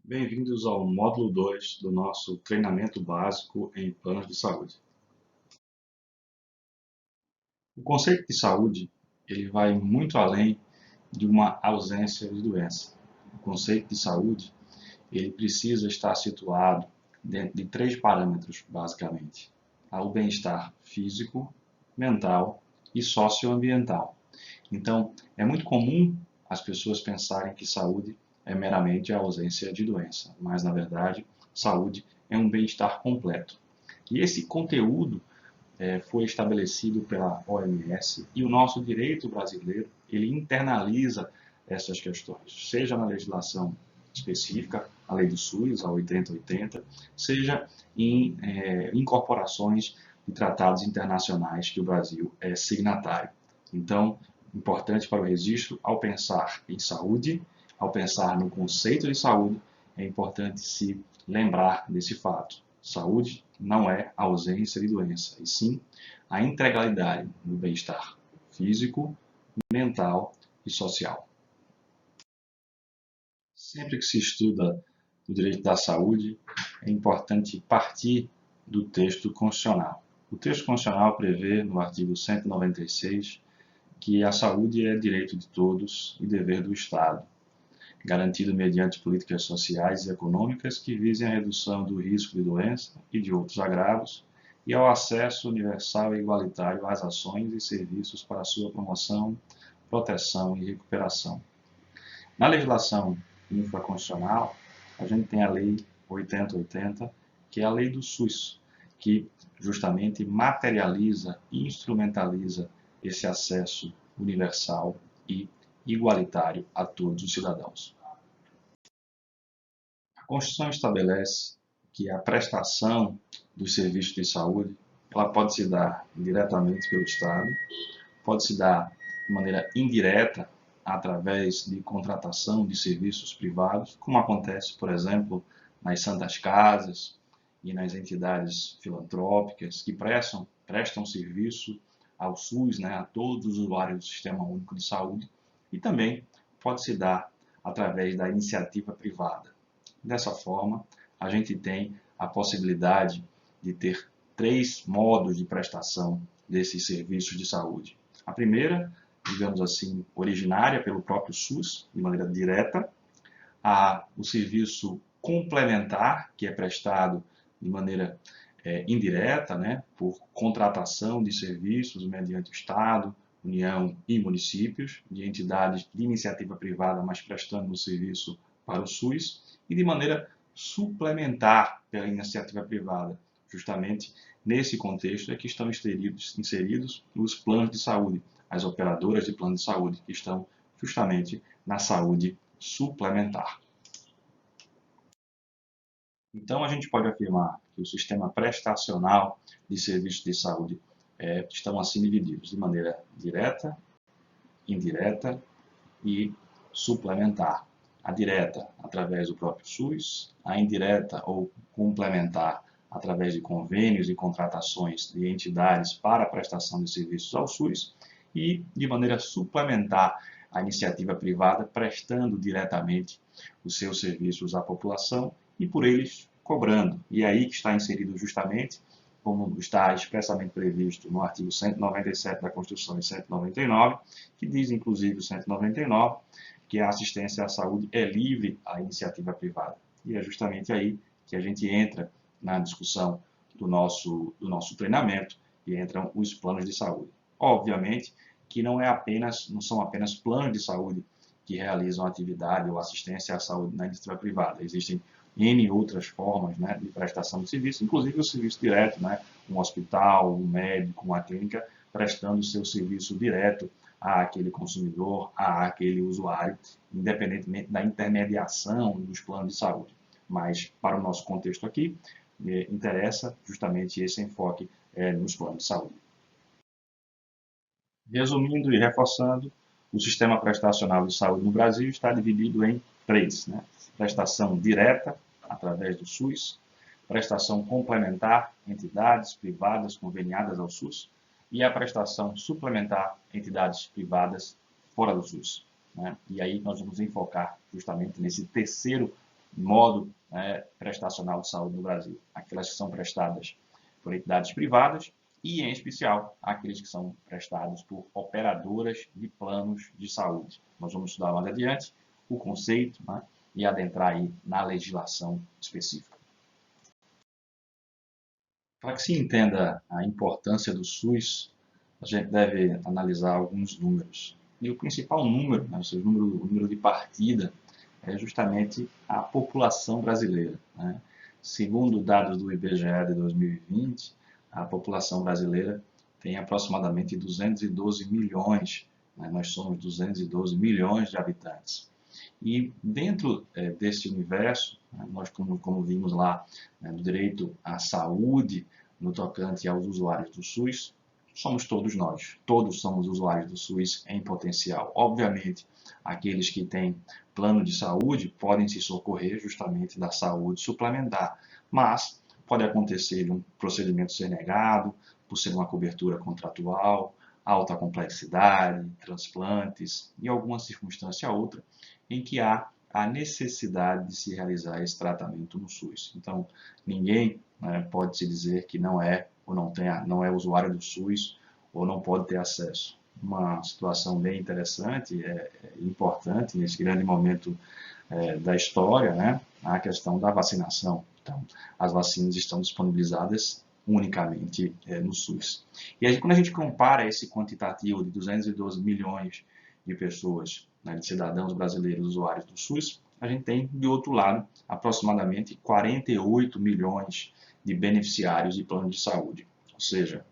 Bem-vindos ao módulo 2 do nosso treinamento básico em planos de saúde. O conceito de saúde ele vai muito além de uma ausência de doença. O conceito de saúde ele precisa estar situado dentro de três parâmetros, basicamente: o bem-estar físico, mental e socioambiental. Então, é muito comum as pessoas pensarem que saúde é meramente a ausência de doença, mas na verdade, saúde é um bem-estar completo. E esse conteúdo foi estabelecido pela OMS e o nosso direito brasileiro ele internaliza essas questões, seja na legislação específica, a lei do SUS, a 8080, seja em incorporações de tratados internacionais que o Brasil é signatário. Então, importante para o registro, ao pensar em saúde, ao pensar no conceito de saúde, é importante se lembrar desse fato. Saúde não é a ausência de doença, e sim a integralidade do bem-estar físico, mental e social. Sempre que se estuda o direito da saúde, é importante partir do texto constitucional. O texto constitucional prevê, no artigo 196, que a saúde é direito de todos e dever do Estado, garantido mediante políticas sociais e econômicas que visem a redução do risco de doença e de outros agravos e ao acesso universal e igualitário às ações e serviços para sua promoção, proteção e recuperação. Na legislação infraconstitucional, a gente tem a Lei 8080, que é a lei do SUS, que justamente materializa e instrumentaliza esse acesso universal e igualitário a todos os cidadãos. A Constituição estabelece que a prestação dos serviços de saúde ela pode se dar diretamente pelo Estado, pode se dar de maneira indireta através de contratação de serviços privados, como acontece, por exemplo, nas santas casas e nas entidades filantrópicas que prestam serviço ao SUS, a todos os usuários do Sistema Único de Saúde, e também pode se dar através da iniciativa privada. Dessa forma, a gente tem a possibilidade de ter três modos de prestação desses serviços de saúde. A primeira, digamos assim, originária pelo próprio SUS, de maneira direta, o serviço complementar, que é prestado de maneira indireta, por contratação de serviços mediante o Estado, União e municípios, de entidades de iniciativa privada, mas prestando o serviço para o SUS, e de maneira suplementar pela iniciativa privada. Justamente nesse contexto é que estão inseridos os planos de saúde, as operadoras de plano de saúde, que estão justamente na saúde suplementar. Então, a gente pode afirmar que o sistema prestacional de serviços de saúde estão assim divididos de maneira direta, indireta e suplementar. A direta, através do próprio SUS, a indireta ou complementar, através de convênios e contratações de entidades para a prestação de serviços ao SUS, e de maneira suplementar, a iniciativa privada prestando diretamente os seus serviços à população e por eles cobrando. E é aí que está inserido justamente, como está expressamente previsto no artigo 197 da Constituição e 199, que diz inclusive o 199, que a assistência à saúde é livre à iniciativa privada. E é justamente aí que a gente entra na discussão do nosso treinamento e entram os planos de saúde. Obviamente que não são apenas planos de saúde que realizam atividade ou assistência à saúde na iniciativa privada. Existem N outras formas de prestação de serviço, inclusive o serviço direto, um hospital, um médico, uma clínica, prestando o seu serviço direto àquele consumidor, àquele usuário, independentemente da intermediação dos planos de saúde. Mas, para o nosso contexto aqui, interessa justamente esse enfoque nos planos de saúde. Resumindo e reforçando, o sistema prestacional de saúde no Brasil está dividido em três: prestação direta, através do SUS, prestação complementar, entidades privadas conveniadas ao SUS, e a prestação suplementar, entidades privadas fora do SUS. E aí nós vamos enfocar justamente nesse terceiro modo prestacional de saúde no Brasil. Aquelas que são prestadas por entidades privadas e, em especial, aqueles que são prestados por operadoras de planos de saúde. Nós vamos estudar mais adiante o conceito, né, e adentrar aí na legislação específica. Para que se entenda a importância do SUS, a gente deve analisar alguns números. E o principal número, né, o número de partida, é justamente a população brasileira, né? Segundo dados do IBGE de 2020, a população brasileira tem aproximadamente 212 milhões, né? Nós somos 212 milhões de habitantes. E dentro desse universo, né, nós como vimos lá, né, no direito à saúde, no tocante aos usuários do SUS, somos todos nós. Todos somos usuários do SUS em potencial. Obviamente, aqueles que têm plano de saúde podem se socorrer justamente da saúde suplementar, mas pode acontecer de um procedimento ser negado, por ser uma cobertura contratual, alta complexidade, transplantes e alguma circunstância outra em que há a necessidade de se realizar esse tratamento no SUS. Então, ninguém pode se dizer que não é ou não é usuário do SUS ou não pode ter acesso. Uma situação bem interessante, importante nesse grande momento da história, né, a questão da vacinação. Então, as vacinas estão disponibilizadas unicamente no SUS. E aí, quando a gente compara esse quantitativo de 212 milhões de pessoas, né, de cidadãos brasileiros usuários do SUS, a gente tem, do outro lado, aproximadamente 48 milhões de beneficiários de plano de saúde. Ou seja,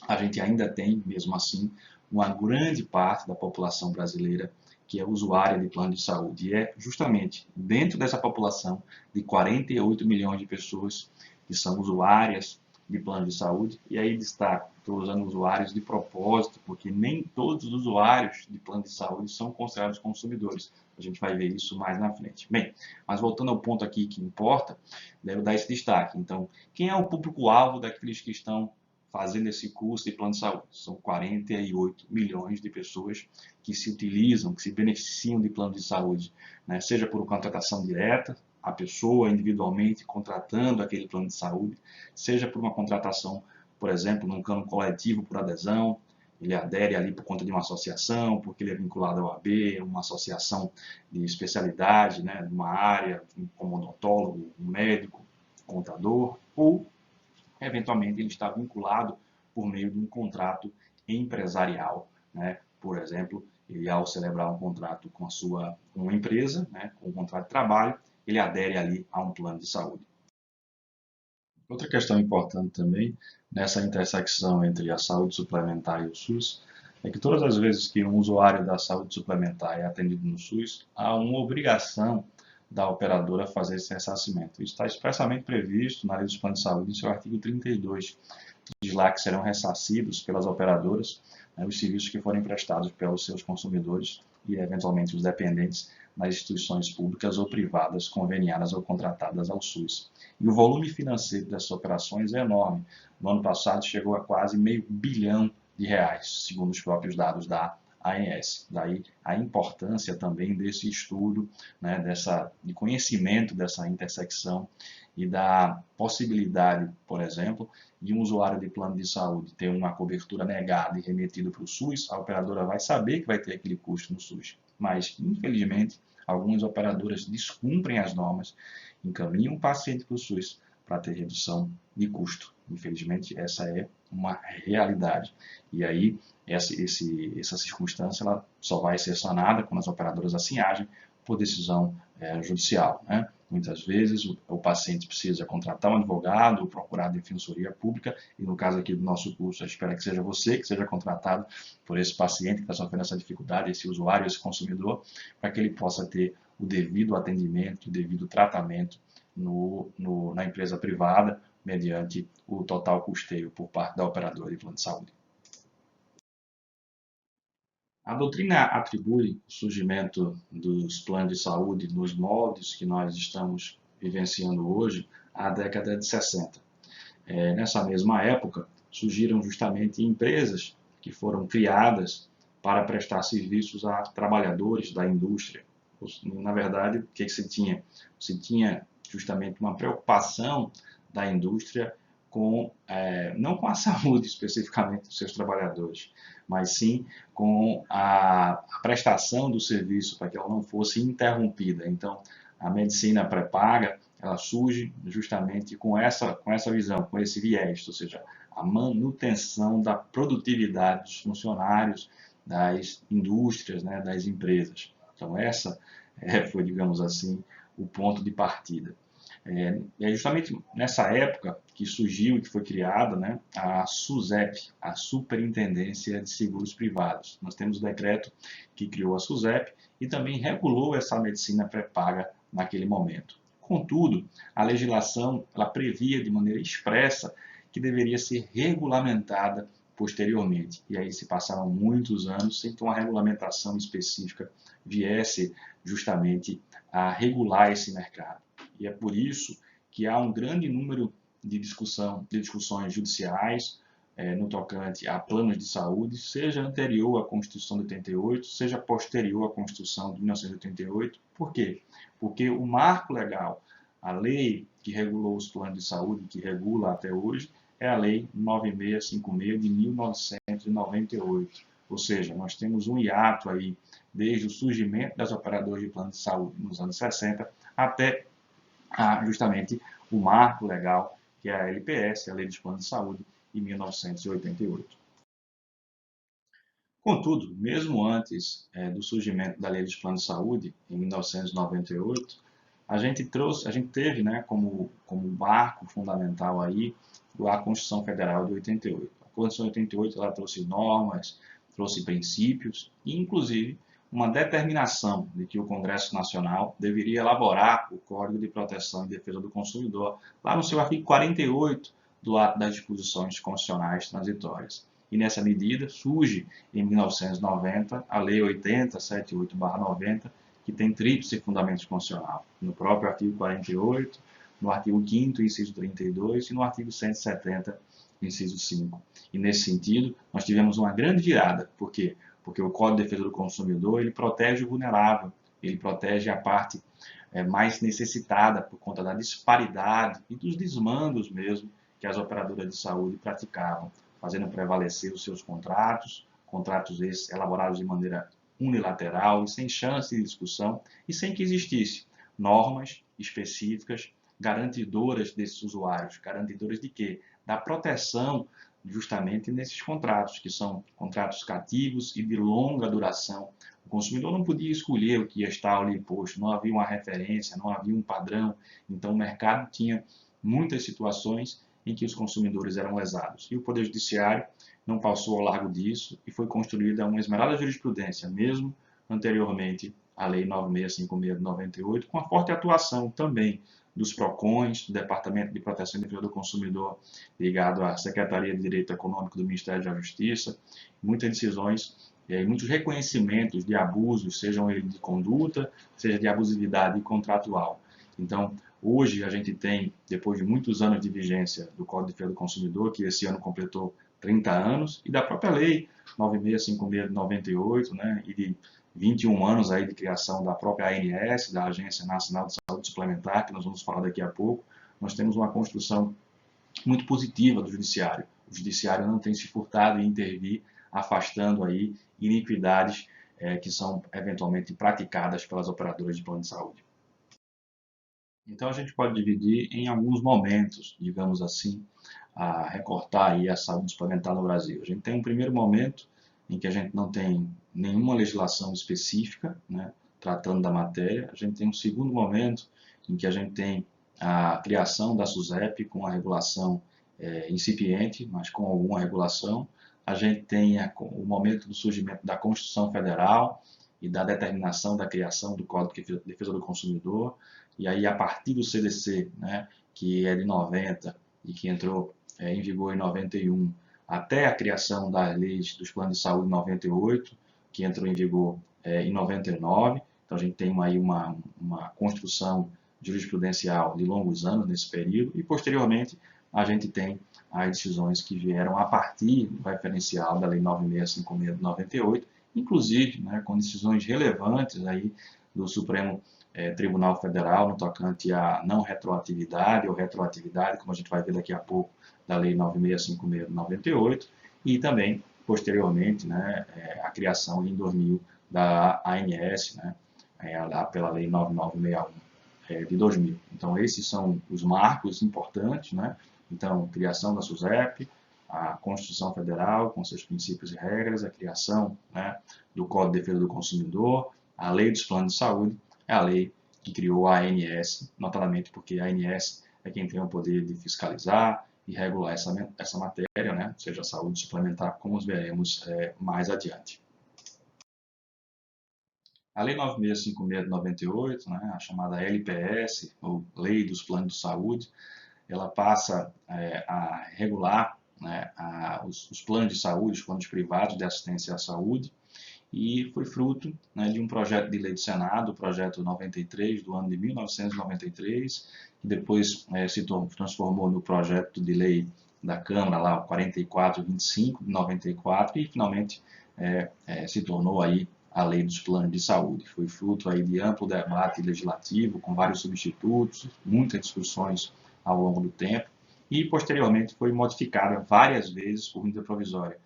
a gente ainda tem, mesmo assim, uma grande parte da população brasileira que é usuária de plano de saúde. E é justamente dentro dessa população de 48 milhões de pessoas que são usuárias de plano de saúde, e aí destaco, estou usando usuários de propósito, porque nem todos os usuários de plano de saúde são considerados consumidores. A gente vai ver isso mais na frente. Bem, mas voltando ao ponto aqui que importa, devo dar esse destaque. Então, quem é o público-alvo daqueles que estão fazendo esse curso de plano de saúde? São 48 milhões de pessoas que se utilizam, que se beneficiam de plano de saúde, né? Seja por contratação direta, a pessoa individualmente contratando aquele plano de saúde, seja por uma contratação, por exemplo, num plano coletivo por adesão, ele adere ali por conta de uma associação, porque ele é vinculado ao AB, uma associação de especialidade, né, de uma área, como odontólogo, um médico, contador, ou eventualmente ele está vinculado por meio de um contrato empresarial, né? Por exemplo, ele ao celebrar um contrato com uma empresa, né, com um contrato de trabalho, ele adere ali a um plano de saúde. Outra questão importante também nessa intersecção entre a saúde suplementar e o SUS é que todas as vezes que um usuário da saúde suplementar é atendido no SUS, há uma obrigação da operadora fazer esse ressarcimento. Isso está expressamente previsto na Lei dos Planos de Saúde, em seu artigo 32, que diz lá que serão ressarcidos pelas operadoras, né, os serviços que forem prestados pelos seus consumidores e, eventualmente, os dependentes nas instituições públicas ou privadas conveniadas ou contratadas ao SUS. E o volume financeiro dessas operações é enorme. No ano passado chegou a quase R$500 bilhão, segundo os próprios dados da ANS. Daí a importância também desse estudo, né, de conhecimento dessa intersecção e da possibilidade, por exemplo, de um usuário de plano de saúde ter uma cobertura negada e remetido para o SUS, a operadora vai saber que vai ter aquele custo no SUS. Mas, infelizmente, algumas operadoras descumprem as normas, encaminham o paciente para o SUS para ter redução de custo. Infelizmente, essa é uma realidade. E aí, essa circunstância ela só vai ser sanada quando as operadoras assim agem por decisão judicial, né? Muitas vezes o paciente precisa contratar um advogado ou procurar a defensoria pública, e no caso aqui do nosso curso, eu espero que seja você que seja contratado por esse paciente que está sofrendo essa dificuldade, esse usuário, esse consumidor, para que ele possa ter o devido atendimento, o devido tratamento na empresa privada, mediante o total custeio por parte da operadora de plano de saúde. A doutrina atribui o surgimento dos planos de saúde nos moldes que nós estamos vivenciando hoje à década de 60. Nessa mesma época, surgiram justamente empresas que foram criadas para prestar serviços a trabalhadores da indústria. Na verdade, o que se tinha? Se tinha justamente uma preocupação da indústria com, não com a saúde especificamente dos seus trabalhadores, mas sim com a prestação do serviço para que ela não fosse interrompida. Então, a medicina pré-paga, ela surge justamente com essa visão, com esse viés, ou seja, a manutenção da produtividade dos funcionários, das indústrias, né, das empresas. Então, essa foi, digamos assim, o ponto de partida. É justamente nessa época que surgiu e que foi criada, né, a SUSEP, a Superintendência de Seguros Privados. Nós temos o decreto que criou a SUSEP e também regulou essa medicina pré-paga naquele momento. Contudo, a legislação ela previa de maneira expressa que deveria ser regulamentada posteriormente. E aí se passaram muitos anos sem que uma regulamentação específica viesse justamente a regular esse mercado. E é por isso que há um grande número de discussões judiciais no tocante a planos de saúde, seja anterior à Constituição de 88, seja posterior à Constituição de 1988. Por quê? Porque o marco legal, a lei que regulou os planos de saúde, que regula até hoje, é a Lei 9656 de 1998. Ou seja, nós temos um hiato aí desde o surgimento das operadoras de plano de saúde nos anos 60 até justamente o marco legal, que é a LPS, a Lei dos Planos de Saúde, de 1988. Contudo, mesmo antes do surgimento da Lei dos Planos de Saúde, em 1998, a gente teve, né, como marco fundamental aí a Constituição Federal de 88. A Constituição de 88 ela trouxe normas, trouxe princípios e, inclusive, uma determinação de que o Congresso Nacional deveria elaborar o Código de Proteção e Defesa do Consumidor, lá no seu artigo 48 do Ato das Disposições Constitucionais Transitórias. E nessa medida surge, em 1990, a Lei 8078/90, que tem tríplice fundamento constitucional, no próprio artigo 48, no artigo 5º, inciso 32, e no artigo 170, inciso 5. E nesse sentido, nós tivemos uma grande virada. Por quê? Porque o Código de Defesa do Consumidor ele protege o vulnerável, ele protege a parte mais necessitada por conta da disparidade e dos desmandos mesmo que as operadoras de saúde praticavam, fazendo prevalecer os seus contratos esses elaborados de maneira unilateral e sem chance de discussão e sem que existisse normas específicas garantidoras desses usuários. Garantidoras de quê? Da proteção justamente nesses contratos, que são contratos cativos e de longa duração. O consumidor não podia escolher o que ia estar ali posto, não havia uma referência, não havia um padrão. Então o mercado tinha muitas situações em que os consumidores eram lesados. E o Poder Judiciário não passou ao largo disso e foi construída uma esmerada jurisprudência, mesmo anteriormente à Lei 9656 de 98, com a forte atuação também dos PROCONs, do Departamento de Proteção e Defesa do Consumidor, ligado à Secretaria de Direito Econômico do Ministério da Justiça, muitas decisões e muitos reconhecimentos de abusos, sejam eles de conduta, seja de abusividade contratual. Então, hoje a gente tem, depois de muitos anos de vigência do Código de Defesa do Consumidor, que esse ano completou 30 anos, e da própria Lei 9656 de 98, né, e de 21 anos aí de criação da própria ANS, da Agência Nacional de Saúde Suplementar, que nós vamos falar daqui a pouco, nós temos uma construção muito positiva do Judiciário. O Judiciário não tem se furtado em intervir, afastando aí iniquidades que são eventualmente praticadas pelas operadoras de plano de saúde. Então a gente pode dividir em alguns momentos, digamos assim, a recortar aí a saúde suplementar no Brasil. A gente tem um primeiro momento em que a gente não tem nenhuma legislação específica, né, tratando da matéria. A gente tem um segundo momento em que a gente tem a criação da SUSEP com a regulação incipiente, mas com alguma regulação. A gente tem o momento do surgimento da Constituição Federal e da determinação da criação do Código de Defesa do Consumidor. E aí, a partir do CDC, né, que é de 90 e que entrou em vigor em 91, até a criação das leis dos planos de saúde em 98, que entrou em vigor em 99. Então, a gente tem aí uma construção jurisprudencial de longos anos nesse período. E, posteriormente, a gente tem as decisões que vieram a partir do referencial da Lei 9656 de 98, inclusive, né, com decisões relevantes aí do Supremo Tribunal Federal no tocante à não retroatividade ou retroatividade, como a gente vai ver daqui a pouco, da Lei 9656 de 98, e também, posteriormente, né, a criação em 2000 da ANS, né, lá pela Lei 9961 de 2000. Então, esses são os marcos importantes, né? Então, criação da SUSEP, a Constituição Federal, com seus princípios e regras, a criação, né, do Código de Defesa do Consumidor, a Lei dos Planos de Saúde, é a lei que criou a ANS, notadamente porque a ANS é quem tem o poder de fiscalizar e regular essa matéria, né, seja a saúde suplementar, como veremos mais adiante. A Lei 9656 de 98, né, a chamada LPS, ou Lei dos Planos de Saúde, ela passa a regular, né, os planos de saúde, os planos privados de assistência à saúde, e foi fruto, né, de um projeto de lei do Senado, o projeto 93, do ano de 1993, que depois se transformou no projeto de lei da Câmara, lá, o 4425 de 94, e finalmente se tornou aí a Lei dos Planos de Saúde. Foi fruto aí de amplo debate legislativo, com vários substitutos, muitas discussões ao longo do tempo, e posteriormente foi modificada várias vezes por medida provisória.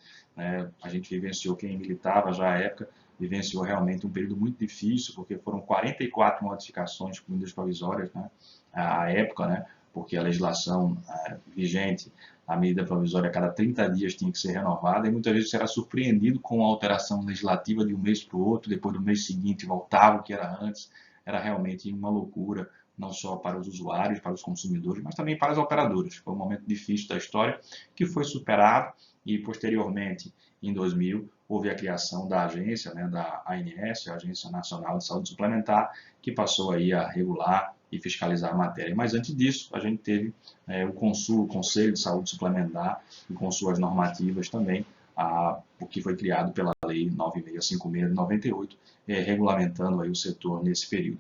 A gente vivenciou, quem militava já à época, vivenciou realmente um período muito difícil, porque foram 44 modificações por medidas provisórias, né, à época, né, porque a legislação vigente, a medida provisória a cada 30 dias tinha que ser renovada, e muitas vezes você era surpreendido com a alteração legislativa de um mês para o outro, depois do mês seguinte voltava o que era antes. Era realmente uma loucura, não só para os usuários, para os consumidores, mas também para as operadoras. Foi um momento difícil da história, que foi superado, e posteriormente, em 2000, houve a criação da agência, né, da ANS, a Agência Nacional de Saúde Suplementar, que passou aí a regular e fiscalizar a matéria. Mas antes disso, a gente teve o Conselho de Saúde Suplementar, e com suas normativas também, o que foi criado pela Lei 9656 de 98, regulamentando aí o setor nesse período.